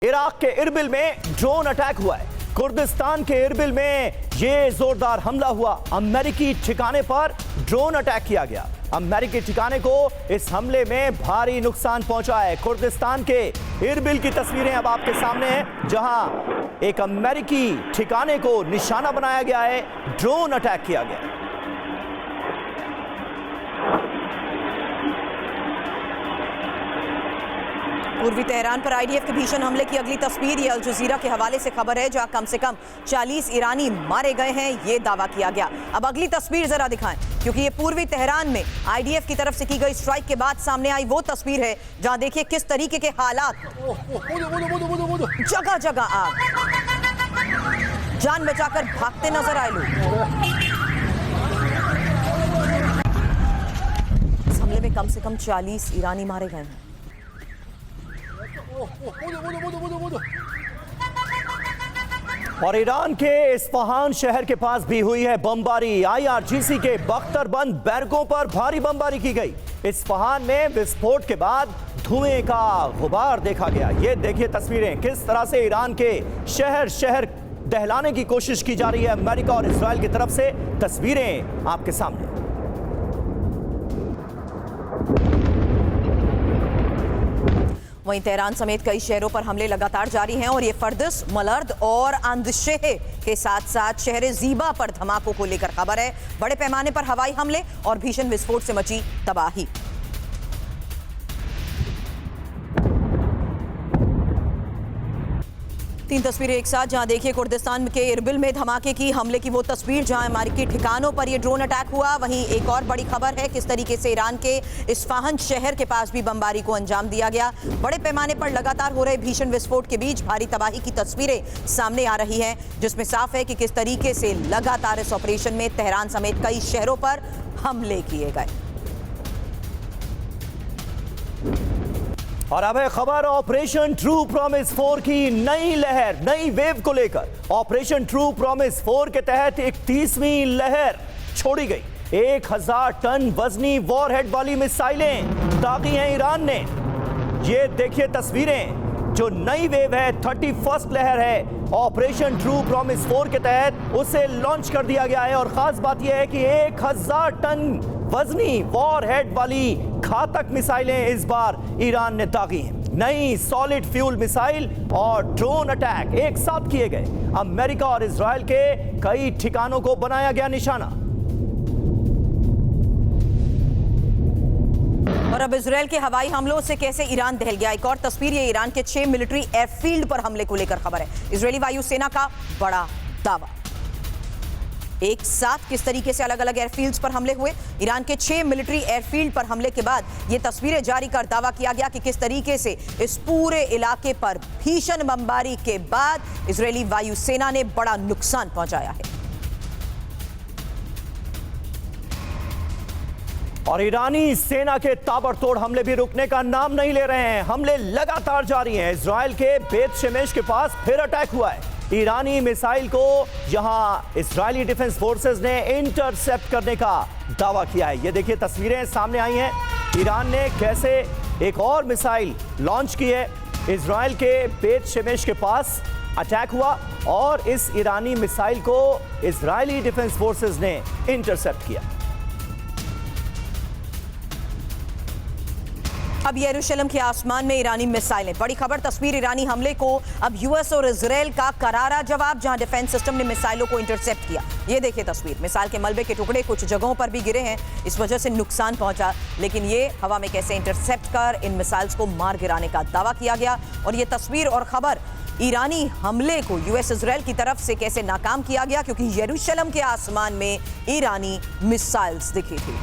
Iraq के Erbil में drone attack हुआ है। कुर्दिस्तान के इरबिल में ये जोरदार हमला हुआ। अमेरिकी ठिकाने पर ड्रोन अटैक किया गया। अमेरिकी ठिकाने को इस हमले में भारी नुकसान पहुंचा है। कुर्दिस्तान के इरबिल की तस्वीरें अब आपके सामने हैं, जहां एक अमेरिकी ठिकाने को निशाना बनाया गया है, ड्रोन अटैक किया गया। पूर्वी तेहरान पर आईडीएफ के भीषण हमले की अगली तस्वीर ये अल जजीरा के हवाले से खबर है, जहां कम से कम 40 ईरानी मारे गए हैं, ये दावा किया गया। अब अगली तस्वीर जरा दिखाएं, क्योंकि ये पूर्वी तेहरान में आईडीएफ की तरफ से की गई स्ट्राइक के बाद सामने आई वो तस्वीर है, जहां देखिए किस तरीके के हालात, जगह जगह आग, जान बचाकर भागते नजर आए लोग। इस हमले में कम से कम 40 ईरानी मारे गए हैं। और ईरान के इस्फहान शहर के पास भी हुई है बमबारी। आईआरजीसी के बख्तरबंद बैरकों पर भारी बमबारी की गई। इस्फहान में विस्फोट के बाद धुएं का गुबार देखा गया। ये देखिए तस्वीरें, किस तरह से ईरान के शहर शहर दहलाने की कोशिश की जा रही है अमेरिका और इजराइल की तरफ से। तस्वीरें आपके सामने। वहीं तेहरान समेत कई शहरों पर हमले लगातार जारी हैं और ये फर्दस, मलर्द और अंदशेह के साथ साथ शहर ज़ीबा पर धमाकों को लेकर खबर है। बड़े पैमाने पर हवाई हमले और भीषण विस्फोट से मची तबाही। तीन तस्वीरें एक साथ, जहां देखिए कुर्दिस्तान के इरबिल में धमाके की हमले की वो तस्वीर, जहां अमेरिकी ठिकानों पर ये ड्रोन अटैक हुआ। वहीं एक और बड़ी खबर है किस तरीके से ईरान के इस्फहान शहर के पास भी बमबारी को अंजाम दिया गया। बड़े पैमाने पर लगातार हो रहे भीषण विस्फोट के बीच भारी तबाही की तस्वीरें सामने आ रही हैं, जिसमें साफ है कि किस तरीके से लगातार इस ऑपरेशन में तेहरान समेत कई शहरों पर हमले किए गए। और अब है खबर ऑपरेशन ट्रू प्रॉमिस 4 की नई लहर, नई वेव को लेकर। ऑपरेशन ट्रू प्रॉमिस 4 के तहत 31वीं लहर छोड़ी गई। 1000 टन वजनी वॉरहेड वाली मिसाइलें दागी हैं ईरान ने। ये देखिए तस्वीरें, जो नई वेव है, 31st लहर है, ऑपरेशन ट्रू प्रॉमिस 4 के तहत उसे लॉन्च कर दिया गया है। और खास बात यह है कि 1000 टन वजनी वॉरहेड वाली घातक मिसाइलें इस बार ईरान ने दागी हैं। नई सॉलिड फ्यूल मिसाइल और ड्रोन अटैक एक साथ किए गए। अमेरिका और इजराइल के कई ठिकानों को बनाया गया निशाना। और अब इजराइल के हवाई हमलों से कैसे ईरान दहल गया। एक और तस्वीर, ये ईरान के 6 मिलिट्री एयरफील्ड पर हमले को लेकर खबर है। इजरायली वायुसेना का बड़ा दावा। एक साथ किस तरीके से अलग अलग एयरफील्ड्स पर हमले हुए। ईरान के 6 मिलिट्री एयरफील्ड पर हमले के बाद ये तस्वीरें जारी कर दावा किया गया कि किस तरीके से इस पूरे इलाके पर भीषण बमबारी के बाद इजरायली वायुसेना ने बड़ा नुकसान पहुंचाया है। और ईरानी सेना के ताबड़तोड़ हमले भी रुकने का नाम नहीं ले रहे हैं। हमले लगातार जारी हैं। इजराइल के बेत शेमेश के पास फिर अटैक हुआ है। ईरानी मिसाइल को यहां इजरायली डिफेंस फोर्सेस ने इंटरसेप्ट करने का दावा किया है। ये देखिए तस्वीरें सामने आई हैं, ईरान ने कैसे एक और मिसाइल लॉन्च की है। इजराइल के बेत शेमेश के पास अटैक हुआ और इस ईरानी मिसाइल को इजरायली डिफेंस फोर्सेस ने इंटरसेप्ट किया। अब यरूशलेम के आसमान में ईरानी मिसाइलें, बड़ी खबर। तस्वीर ईरानी हमले को अब यूएस और इजराइल का करारा जवाब, जहां डिफेंस सिस्टम ने मिसाइलों को इंटरसेप्ट किया। ये देखिए तस्वीर, मिसाइल के मलबे के टुकड़े कुछ जगहों पर भी गिरे हैं, इस वजह से नुकसान पहुंचा। लेकिन ये हवा में कैसे इंटरसेप्ट कर इन मिसाइल्स को मार गिराने का दावा किया गया। और ये तस्वीर और खबर ईरानी हमले को यूएस इजराइल की तरफ से कैसे नाकाम किया गया, क्योंकि यरूशलेम के आसमान में ईरानी मिसाइल्स दिखी थी।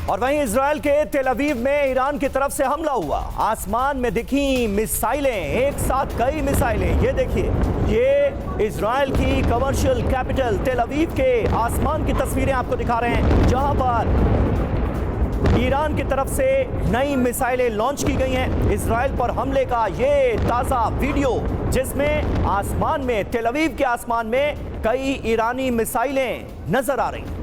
और वहीं इजराइल के तेल अवीव में ईरान की तरफ से हमला हुआ। आसमान में दिखी मिसाइलें, एक साथ कई मिसाइलें। ये देखिए, ये इजराइल की कमर्शियल कैपिटल तेल अवीव के आसमान की तस्वीरें आपको दिखा रहे हैं, जहां पर ईरान की तरफ से नई मिसाइलें लॉन्च की गई हैं। इजराइल पर हमले का ये ताज़ा वीडियो, जिसमें आसमान में, तेल अवीव के आसमान में कई ईरानी मिसाइलें नजर आ रही हैं।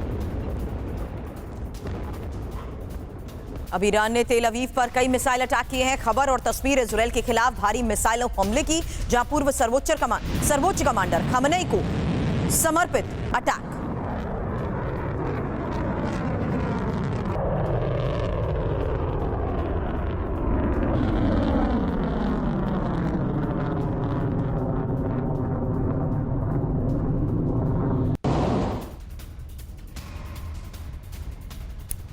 अब ईरान ने तेल अवीव पर कई मिसाइल अटैक किए हैं। खबर और तस्वीर इजरायल के खिलाफ भारी मिसाइल हमले की, जहां पूर्व सर्वोच्च कमांडर खमेनी को समर्पित अटैक।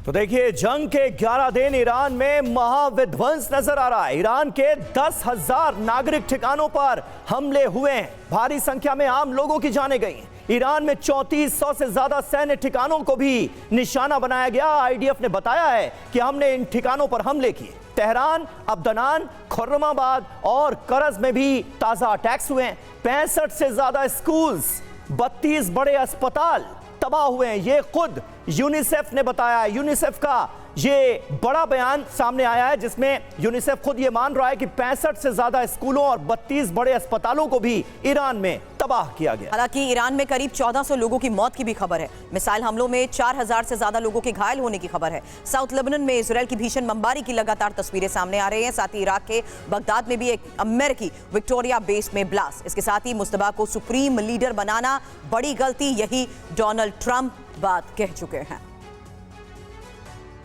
तो देखिए, जंग के 11 दिन ईरान में महाविध्वंस नजर आ रहा है। ईरान के 10,000 नागरिक ठिकानों पर हमले हुए हैं। भारी संख्या में आम लोगों की जानें गई। ईरान में 3400 से ज्यादा सैन्य ठिकानों को भी निशाना बनाया गया। आईडीएफ ने बताया है कि हमने इन ठिकानों पर हमले किए। तेहरान, अब्दनान, खुर्रमाबाद और करज में भी ताजा अटैक्स हुए हैं। 65 से ज्यादा स्कूल्स, 32 बड़े अस्पताल तबाह हुए हैं। ये खुद यूनिसेफ ने बताया। यूनिसेफ का ये बड़ा बयान सामने आया है, जिसमें यूनिसेफ खुद ये मान रहा है कि 65 से ज्यादा स्कूलों और 32 बड़े अस्पतालों को भी ईरान में तबाह किया गया। हालांकि ईरान में करीब 1400 लोगों की मौत की भी खबर है। मिसाइल हमलों में 4000 से ज्यादा लोगों के घायल होने की खबर है। साउथ लेबनान में इजरायल की भीषण बमबारी की लगातार तस्वीरें सामने आ रही हैं। साथ ही इराक के बगदाद में भी एक अमेरिकी विक्टोरिया बेस में ब्लास्ट। इसके साथ ही मुस्तफा को सुप्रीम लीडर बनाना बड़ी गलती, यही डोनाल्ड ट्रंप बात कह चुके हैं।